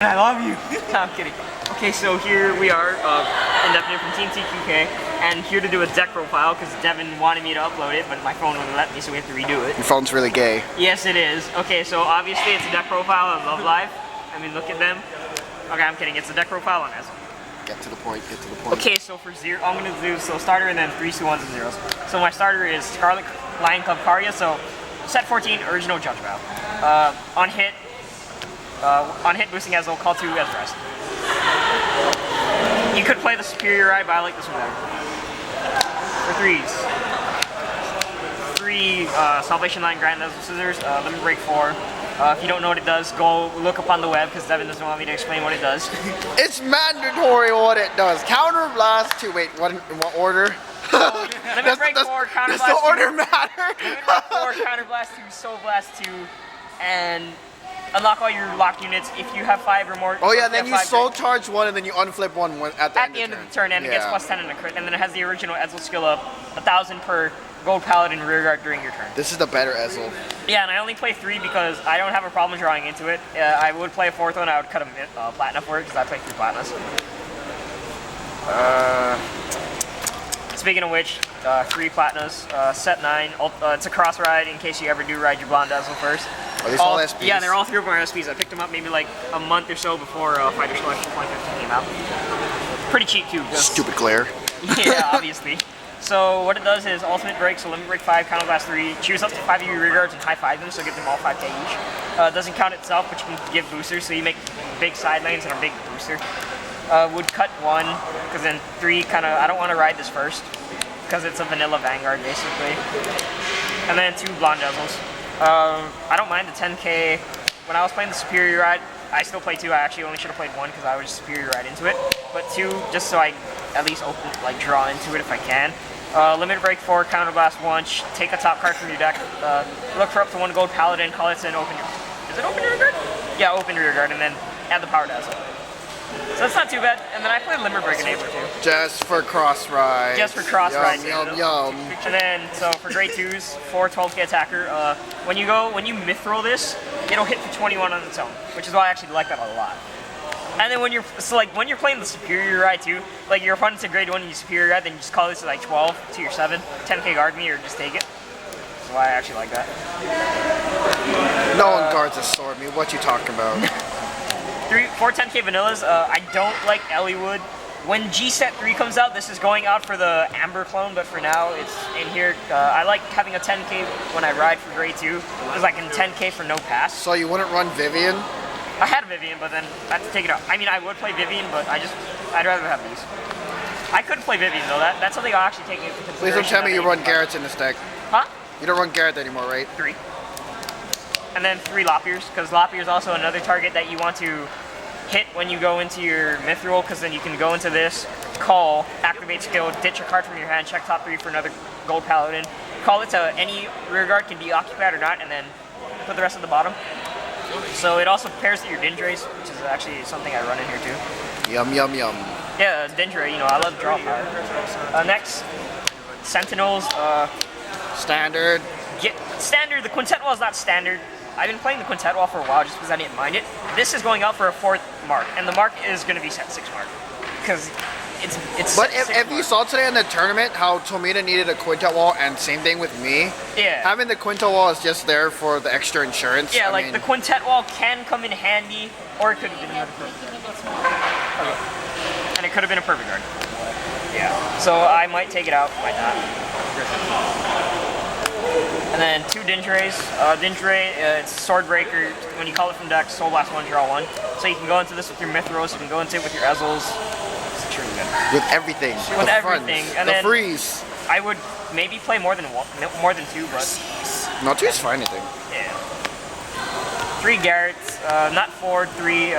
I love you. No, I'm kidding. Okay, so here we are, Indefinite from Team TQK, and here to do a deck profile because Devin wanted me to upload it, but my phone wouldn't let me, so we have to redo it. Your phone's really gay. Yes, it is. Okay, so obviously it's a deck profile on Love Live. I mean, look at them. Okay, I'm kidding. It's a deck profile on Ezel. Get to the point, get to the point. Okay, so for zero, I'm going to do starter and then 3s, 2, 1s, and 0s. So my starter is Scarlet Lion Club Karya, so set 14, original Judge Vow. On hit boosting Ezel, call 2 as Bryson. You could play the Superior Eye, but I like this one better. For 3s. 3 Salvation Line Grand Ezel Scissors, Limit Break 4. If you don't know what it does, go look up on the web because Devin doesn't want me to explain what it does. It's mandatory what it does. Counter Blast 2. Wait, what in what order? So, Limit Break 4, Counter Blast 2. Does the order matter? Limit Break 4, Counter Blast 2, Soul Blast 2, and unlock all your locked units if you have 5 or more. Oh yeah, then you soul charge 1 and then you unflip 1 at the end of the turn, and it gets plus 10 in a crit, and then it has the original Ezel skill of 1,000 per Gold Paladin rearguard during your turn. This is the better Ezel. Yeah, and I only play 3 because I don't have a problem drawing into it. I would play a 4th one, I would cut a Platinum for it because I play 3 Platinas. Speaking of which, 3 Platinas, set 9, it's a cross ride in case you ever do ride your Blonde Ezel first. Are these all SPs? Yeah, they're all 3 of our SPs. I picked them up maybe like a month or so before Fighter Selection 2015 came out. Pretty cheap too. Stupid glare. Yeah, obviously. So what it does is Ultimate Break, so Limit Break 5, Counter Blast 3, choose up to 5 of your rear guards and high 5 them, so give them all 5k each. It doesn't count itself, but you can give boosters, so you make big side lanes and a big booster. Would cut 1, because then 3 kind of, I don't want to ride this first, because it's a vanilla Vanguard basically. And then 2 Blonde Ezels. I don't mind the 10k. When I was playing the Superior Ride, I still play 2. I actually only should have played 1 because I was Superior Ride into it. But 2, just so I at least draw into it if I can. Limit Break 4, Counter Blast 1, take a top card from your deck, look for up to 1 Gold Paladin, call it an open, is it open rear guard? Yeah, open rear guard, and then add the power Ezel. So that's not too bad, and then I played Limit Break Enabler too. Just for cross ride. Just for cross ride. Yum. And then, so for grade 2s, 4 12k attacker, when you mithril this, it'll hit for 21 on its own, which is why I actually like that a lot. And then when you're playing the Superior Ride too, like your opponent's a grade 1 and you Superior Ride, then you just call this like 12 to your 7, 10k guard me or just take it. That's why I actually like that. No one guards a sword me. What you talking about? 4 10k vanillas. I don't like Elliewood. When G Set 3 comes out, this is going out for the Amber clone, but for now it's in here. I like having a 10k when I ride for grade 2. It's like in 10k for no pass. So you wouldn't run Vivian? I had Vivian, but then I had to take it out. I mean, I would play Vivian, but I'd rather have these. I could play Vivian though. That's something I'll actually take into consideration. Please don't tell me you run Garrett's in this deck. Huh? You don't run Garrett anymore, right? 3. And then 3 Lopiers, because Lopier is also another target that you want to hit when you go into your Mithril, because then you can go into this, call, activate skill, ditch a card from your hand, check top 3 for another Gold Paladin, call it to any rear guard can be occupied or not, and then put the rest at the bottom. So it also pairs to your Dindrays, which is actually something I run in here too. Yum. Yeah, Dindray, I love draw power. Next, Sentinels. Standard. Standard, the Quintet Wall is not standard. I've been playing the Quintet Wall for a while just because I didn't mind it. This is going out for a 4th mark, and the mark is going to be set 6 mark. Because it's But if you saw today in the tournament how Tomita needed a Quintet Wall, and same thing with me. Yeah. Having the Quintet Wall is just there for the extra insurance. Yeah, I mean, the Quintet Wall can come in handy, or it could have been another perfect guard. Okay. And it could have been a perfect guard. Yeah. So I might take it out, might not. And then 2 Dindrays. Dindray, it's Sword Breaker. When you call it from deck, Soul Blast 1, draw 1. So you can go into this with your Mithros, you can go into it with your Ezels. It's truly good. With everything. With everything. And the then freeze. I would maybe play more than 2, but... No, 2 is fine, I think. Yeah. 3 Garretts, not 4, 3,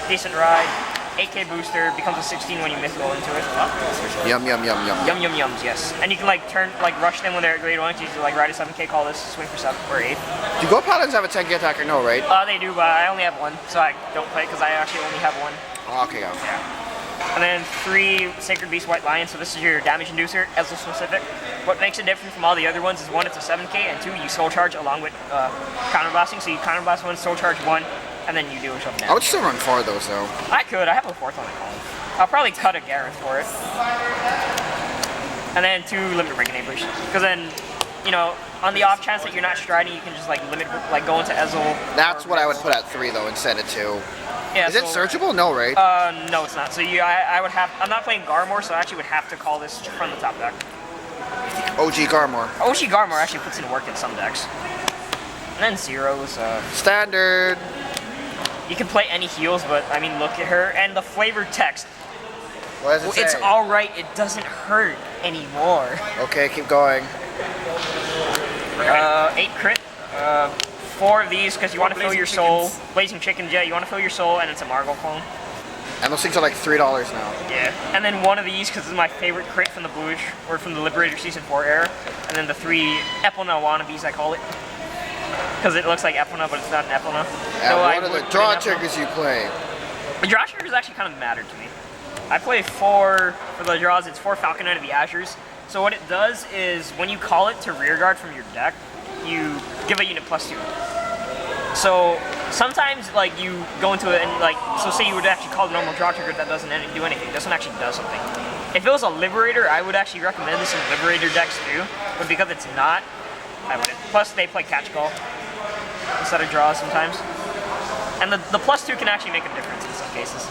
decent ride. 8k booster, becomes a 16 when you mithril into it. Yum. Yums, yes. And you can rush them when they're at grade 1, so you can ride a 7k, call this, swing for 7 or 8. Do Gold Paladins have a 10k attacker? No, right? They do, but I only have 1, so I don't play because I actually only have 1. Oh, okay, Yeah. And then 3 Sacred Beast White Lion, so this is your damage inducer, Ezel specific. What makes it different from all the other ones is 1, it's a 7k, and 2, you soul charge along with counterblasting. So you counterblast 1, soul charge 1, and then you deal yourself damage. I would still run 4 of those though. I could. I have a 4th on the column. I'll probably cut a Gareth for it. And then 2 limit break enablers. Because then, you know, on the off chance that you're not striding, you can just like limit, like go into Ezel. That's what I would put at 3 though instead of 2. Yeah, Is it searchable? No, right? No, it's not. So I would have. I'm not playing Garmor, so I actually would have to call this from the top deck. OG Garmor. OG Garmor actually puts in work in some decks. And then zeros. Standard. You can play any heals, but I mean, look at her and the flavored text. What does it say? It's all right. It doesn't hurt anymore. Okay, keep going. 8 crit. 4 of these because you want to fill your soul. Blazing Chickens, yeah, you want to fill your soul, and it's a Margot clone. And those things are like $3 now. Yeah, and then 1 of these because this is my favorite crit from the Bluish, or from the Liberator Season 4 era. And then the 3 Epona wannabes, I call it. Because it looks like Epona, but it's not an Epona. And what are the draw triggers you play? The draw triggers actually kind of matter to me. I play 4 for the draws. It's 4 Falcon Knight of the Azures. So what it does is when you call it to rearguard from your deck, you give a unit +2. So sometimes like you go into it and like, so say you would actually call the normal draw trigger that doesn't do anything. It doesn't actually do something. If it was a Liberator, I would actually recommend this in Liberator decks too. But because it's not, I wouldn't. Plus they play Catch Call instead of draws sometimes. And the +2 can actually make a difference in some cases.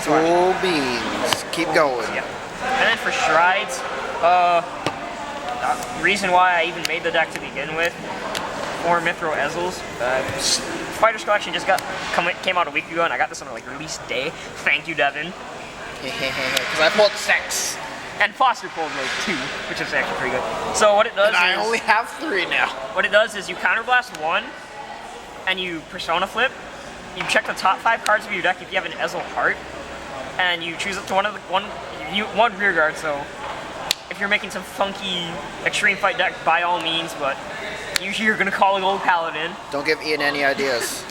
Cool beans. Keep going. Yeah. And then for Strides, reason why I even made the deck to begin with, 4 Mithril Ezels. Fighters Collection just came out a week ago, and I got this on like release day. Thank you, Devin. Because I pulled 6. And Foster pulled like 2, which is actually pretty good. So what it does And I only have 3 now. What it does is you counterblast 1, and you Persona Flip. You check the top 5 cards of your deck if you have an Ezel Heart, and you choose up to one rearguard. So if you're making some funky extreme fight deck, by all means, but usually you're gonna call a gold paladin. Don't give Ian any ideas.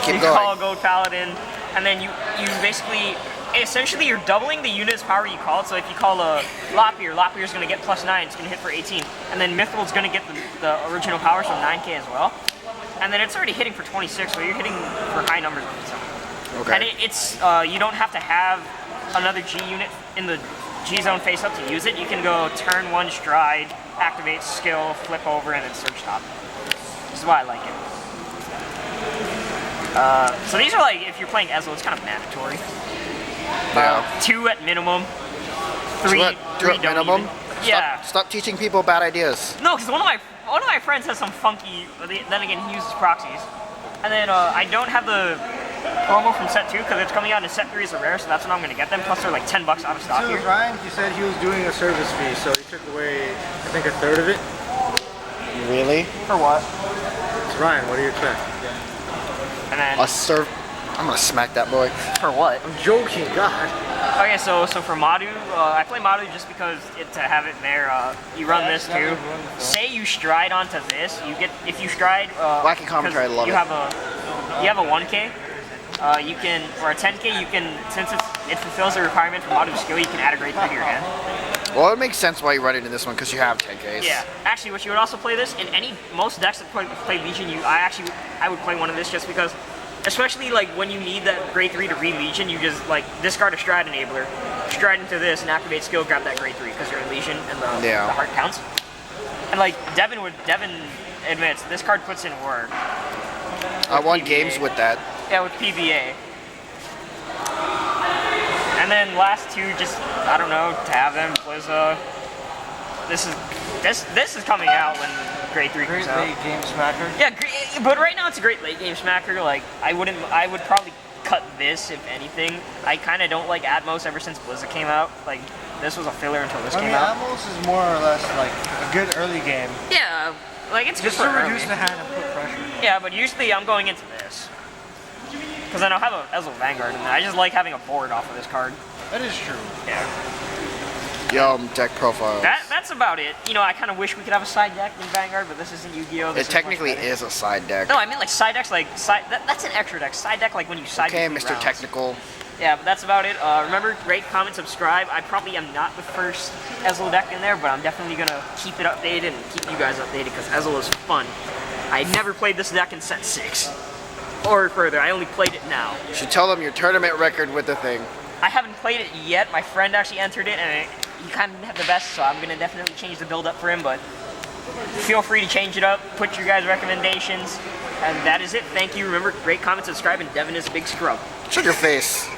Keep you going. Call a gold paladin, and then you basically, essentially you're doubling the unit's power you call it. So if you call a Lapier's gonna get +9, it's gonna hit for 18, and then Mithril's gonna get the original power, so 9k as well. And then it's already hitting for 26, so you're hitting for high numbers. Okay. And it's you don't have to have another G unit in the G zone face up to use it. You can go turn 1 stride, activate skill, flip over, and then search top. This is why I like it. So these are like, if you're playing Ezel, it's kind of mandatory. Yeah. 2 at minimum. 3 at minimum? Even. Yeah. Stop teaching people bad ideas. No, because one of my friends has some funky. Then again, he uses proxies. And then I don't have the promo from set 2 because it's coming out in set 3 as a rare, so that's when I'm gonna get them. Plus they're like $10 out of stock here. Ryan, he said he was doing a service fee, so he took away, I think, 1/3 of it. Really? For what? It's Ryan, what do you expect? And then I'm gonna smack that boy. for what? I'm joking, God. Okay, so for Madu, I play Madu just because to have it there. You run this too. Say you stride onto this, you get, if you stride. Wacky commentary, I love you it. You have a 1k. You can, or a 10k. You can, since it fulfills the requirement for Madu's skill, you can add a grade 3 to your hand. Well, it makes sense why you run it in this one because you have 10Ks. Yeah, actually, what you would also play this in most decks that play Legion. I would play one of this just because. Especially like when you need that grade 3 to read Legion, you just like discard a Stride enabler, stride into this, and activate skill, grab that grade 3 because you're in Legion and the heart counts. And like Devin admits, this card puts in work. I won games with that. Yeah, with PBA. And then last 2, just I don't know, to have them was this is coming out when grade 3 comes out. Great late game smacker. Yeah, but right now it's a great late game smacker. Like I would probably cut this if anything. I kind of don't like Atmos ever since Blizzard came out. Like this was a filler until this came out. Atmos is more or less like a good early game. Yeah, like it's just good to for reduce early. the hand and put pressure. Yeah, but usually I'm going into this because then I'll have a Ezel Vanguard, and I just like having a board off of this card. That is true. Yeah. Deck profile. That's about it. You know, I kind of wish we could have a side deck in Vanguard, but this isn't Yu-Gi-Oh! It technically is a side deck. No, I mean like side decks, like that's an extra deck. Side deck, like when you side. Okay, between Mr. rounds. Technical. Yeah, but that's about it. Remember, rate, comment, subscribe. I probably am not the first Ezel deck in there, but I'm definitely gonna keep it updated and keep you guys updated because Ezel is fun. I never played this deck in set 6. or further. I only played it now. You should tell them your tournament record with the thing. I haven't played it yet. My friend actually entered it, and he kind of didn't have the best, so I'm gonna definitely change the build up for him. But feel free to change it up. Put your guys' recommendations, and that is it. Thank you. Remember, rate, comment, subscribe, and Devin is a big scrub. Shut your face.